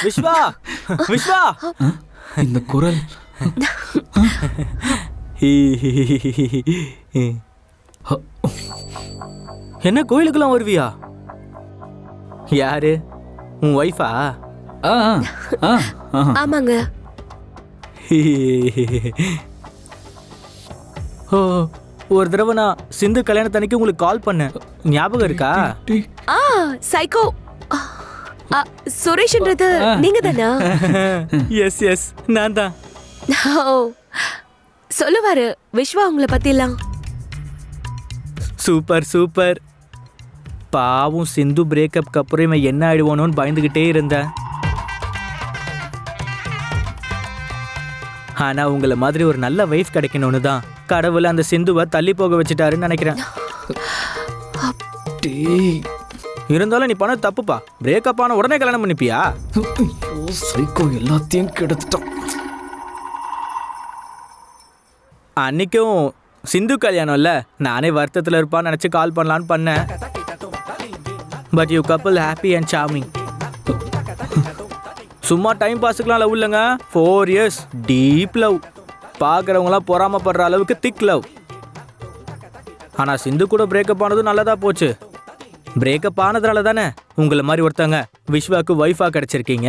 விஸ்வா விஸ்வா இந்த குரல் என்ன கோயிலுக்கெல்லாம் வருவியா? யாரு உன் ஒய்ஃபா? ஆ ஆ ஆ ஆமாங்க. ஓ, ஒரு தடவை நான் சிந்து கல்யாணத்தன்னைக்கு உங்களுக்கு கால் பண்ணேன், ஞாபகம் இருக்கா? டேய், ஆ சைக்கோ. சுரேஷ்ன்றது நீங்க தானா? எஸ் எஸ், நான் தான். ஓ, சொல்லுவாரு விஸ்வா உங்களை பத்திலாம். Super super. பாவும் சிந்து பிரேக்கப்க்கு அப்புறம் இவன் என்ன ஆயிடுவானோன்னு பயந்துகிட்டே இருந்தேன். ஆனா உங்களை மாதிரி ஒரு நல்ல வைஃப் கிடைக்கணும்னு தான் கடவுள் அந்த சிந்துவை தள்ளி போக வச்சுட்டாருன்னு நினைக்கிறேன். டேய். இருந்தாலும் நீ பண்ண தப்புப்பா. பிரேக்கப் ஆன உடனே கல்யாணம் பண்ணிப்பியா? ஐயோ, சைக்கோ எல்லாத்தையும் கெடுத்துட்டான். அன்னைக்கும் சிந்து கல்யாணம்ல, நானே வருத்தத்தில் இருப்பான்னு நினச்சி கால் பண்ணலான்னு பண்ணேன். But you couple happy and charming. சும்மா டைம் பாஸுக்கெலாம் லவ் இல்லைங்க, 4 years டீப் லவ். பார்க்குறவங்களாம் பொறாமப்படுற அளவுக்கு திக் லவ். ஆனால் சிந்து கூட பிரேக்கப் ஆனதும் நல்லதா போச்சு. பிரேக்கப் ஆனதுனால தானே உங்களை மாதிரி ஒருத்தங்க விஸ்வாக்கு ஒய்ஃபாக கிடச்சிருக்கீங்க.